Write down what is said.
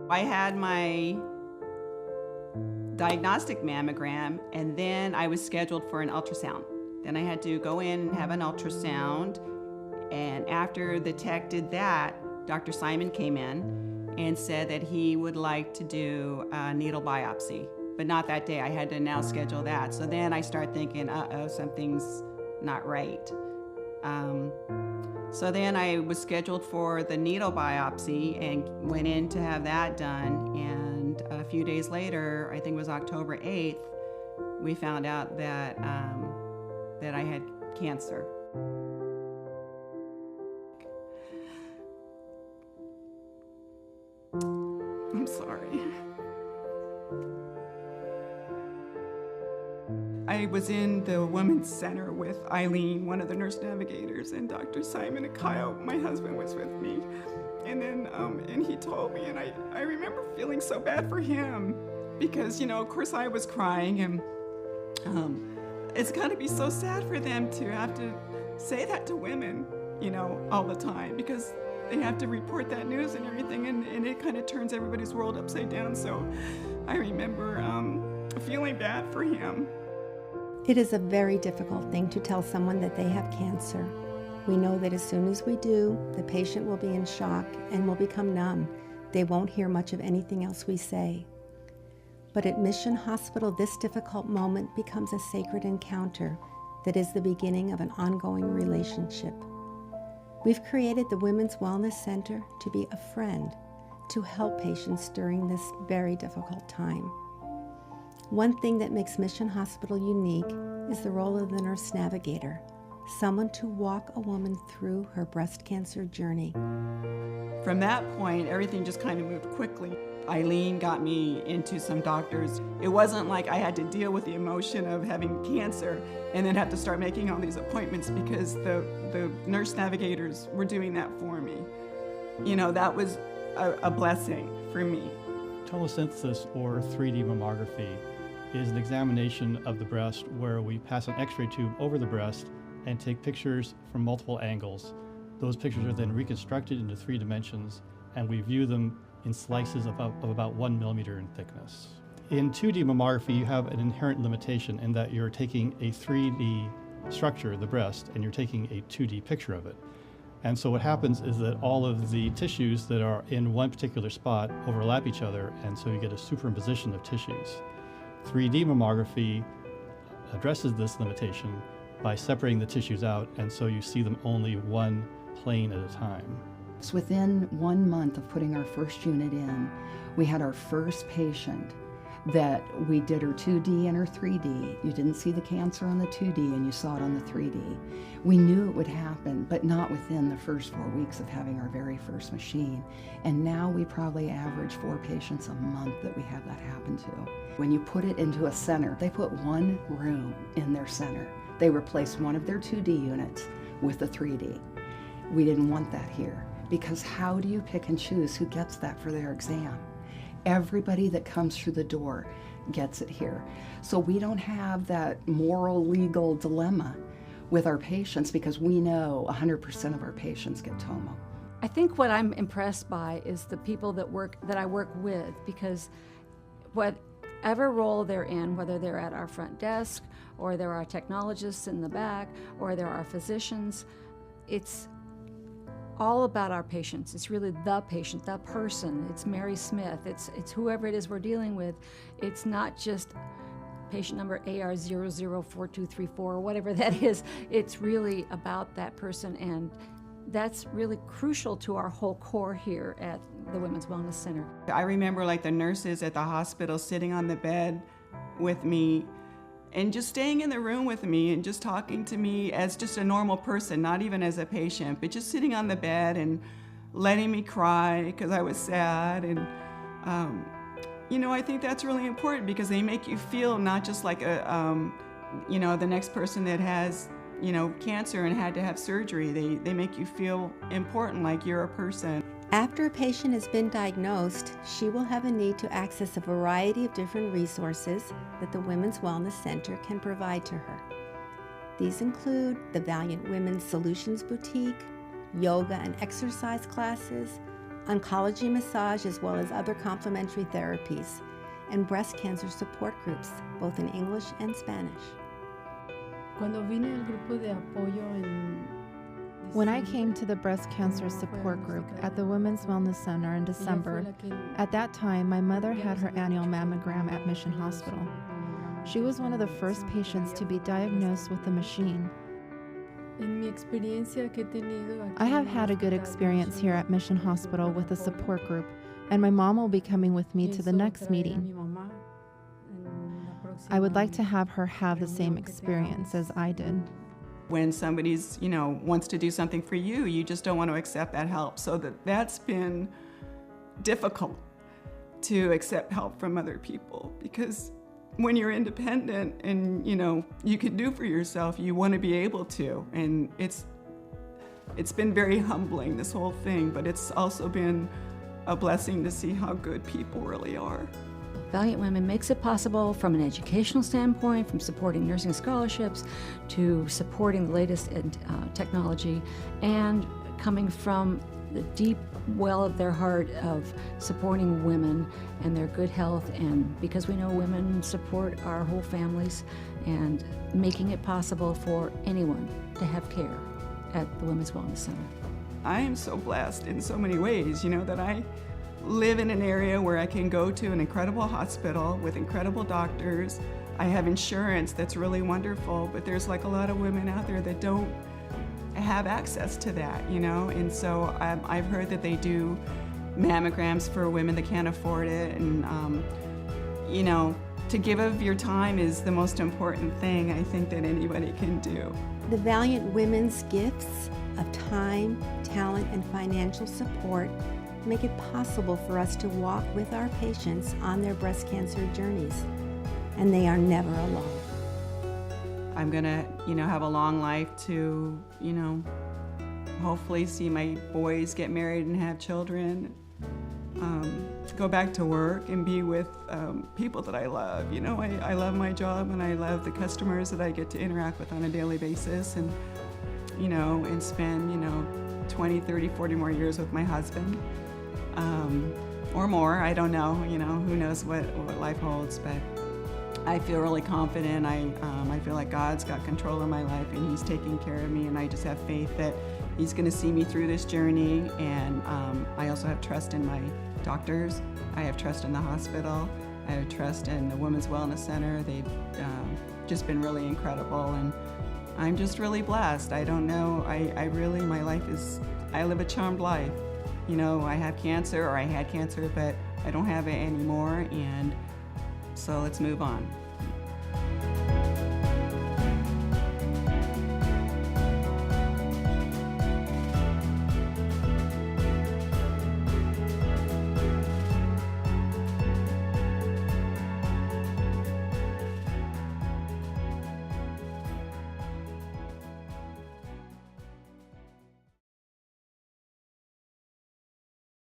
I had my diagnostic mammogram, and then I was scheduled for an ultrasound. Then I had to go in and have an ultrasound, and after the tech did that, Dr. Simon came in and said that he would like to do a needle biopsy, but not that day. I had to now schedule that. So then I start thinking, uh-oh, something's not right. So then I was scheduled for the needle biopsy and went in to have that done. And a few days later, I think it was October 8th, we found out that, that I had cancer. I'm sorry. I was in the Women's Center with Eileen, one of the nurse navigators, and Dr. Simon and Kyle, my husband, was with me. And then, and he told me, and I remember feeling so bad for him because, you know, of course I was crying, and it's gotta be so sad for them to have to say that to women, you know, all the time, because they have to report that news and everything, and it kind of turns everybody's world upside down. So I remember feeling bad for him. It is a very difficult thing to tell someone that they have cancer. We know that as soon as we do, the patient will be in shock and will become numb. They won't hear much of anything else we say. But at Mission Hospital, this difficult moment becomes a sacred encounter that is the beginning of an ongoing relationship. We've created the Women's Wellness Center to be a friend, to help patients during this very difficult time. One thing that makes Mission Hospital unique is the role of the nurse navigator, someone to walk a woman through her breast cancer journey. From that point, everything just kind of moved quickly. Eileen got me into some doctors. It wasn't like I had to deal with the emotion of having cancer and then have to start making all these appointments because the nurse navigators were doing that for me. You know, that was a blessing for me. Tomosynthesis, or 3D mammography, is an examination of the breast where we pass an X-ray tube over the breast and take pictures from multiple angles. Those pictures are then reconstructed into 3 dimensions, and we view them in slices of about 1 millimeter in thickness. In 2D mammography, you have an inherent limitation in that you're taking a 3D structure, the breast, and you're taking a 2D picture of it. And so what happens is that all of the tissues that are in one particular spot overlap each other, and so you get a superimposition of tissues. 3D mammography addresses this limitation by separating the tissues out, and so you see them only one plane at a time. So within 1 month of putting our first unit in, we had our first patient that we did her 2D and her 3D. You didn't see the cancer on the 2D and you saw it on the 3D. We knew it would happen, but not within the first 4 weeks of having our very first machine. And now we probably average 4 patients a month that we have that happen to. When you put it into a center, they put 1 room in their center. They replaced one of their 2D units with the 3D. We didn't want that here, because how do you pick and choose who gets that for their exam? Everybody that comes through the door gets it here. So we don't have that moral, legal dilemma with our patients because we know 100% of our patients get tomo. I think what I'm impressed by is the people that I work with, because whatever role they're in, whether they're at our front desk or there are technologists in the back or there are physicians, it's all about our patients. It's really the patient, the person. It's Mary Smith. It's whoever it is we're dealing with. It's not just patient number AR004234 or whatever that is. It's really about that person, and that's really crucial to our whole core here at the Women's Wellness Center. I remember like the nurses at the hospital sitting on the bed with me and just staying in the room with me and just talking to me as just a normal person, not even as a patient, but just sitting on the bed and letting me cry because I was sad. And, you know, I think that's really important because they make you feel not just like you know, the next person that has, you know, cancer and had to have surgery. They make you feel important, like you're a person. After a patient has been diagnosed, she will have a need to access a variety of different resources that the Women's Wellness Center can provide to her. These include the Valiant Women Solutions Boutique, yoga and exercise classes, oncology massage, as well as other complementary therapies, and breast cancer support groups, both in English and Spanish. When I came to the breast cancer support group at the Women's Wellness Center in December, at that time my mother had her annual mammogram at Mission Hospital. She was one of the first patients to be diagnosed with the machine. I have had a good experience here at Mission Hospital with the support group, and my mom will be coming with me to the next meeting. I would like to have her have the same experience as I did. When somebody's, wants to do something for you, you just don't want to accept that help. So that's been difficult to accept help from other people, because when you're independent and, you can do for yourself, you want to be able to. And it's been very humbling, this whole thing, but it's also been a blessing to see how good people really are. Valiant Women makes it possible from an educational standpoint, from supporting nursing scholarships to supporting the latest in technology, and coming from the deep well of their heart of supporting women and their good health, and because we know women support our whole families, and making it possible for anyone to have care at the Women's Wellness Center. I am so blessed in so many ways, that I live in an area where I can go to an incredible hospital with incredible doctors. I have insurance that's really wonderful, but there's like a lot of women out there that don't have access to that, and so I've heard that they do mammograms for women that can't afford it, and to give of your time is the most important thing I think that anybody can do. The Valiant Women's gifts of time, talent, and financial support make it possible for us to walk with our patients on their breast cancer journeys, and they are never alone. I'm gonna, have a long life to, hopefully see my boys get married and have children, go back to work and be with people that I love. I love my job, and I love the customers that I get to interact with on a daily basis, and, and spend, 20, 30, 40 more years with my husband. Or more, I don't know, who knows what life holds, but I feel really confident. I feel like God's got control of my life, and He's taking care of me, and I just have faith that He's going to see me through this journey. And I also have trust in my doctors. I have trust in the hospital. I have trust in the Women's Wellness Center. They've just been really incredible, and I'm just really blessed. I don't know, my life is, I live a charmed life. I have cancer, or I had cancer, but I don't have it anymore, and so let's move on.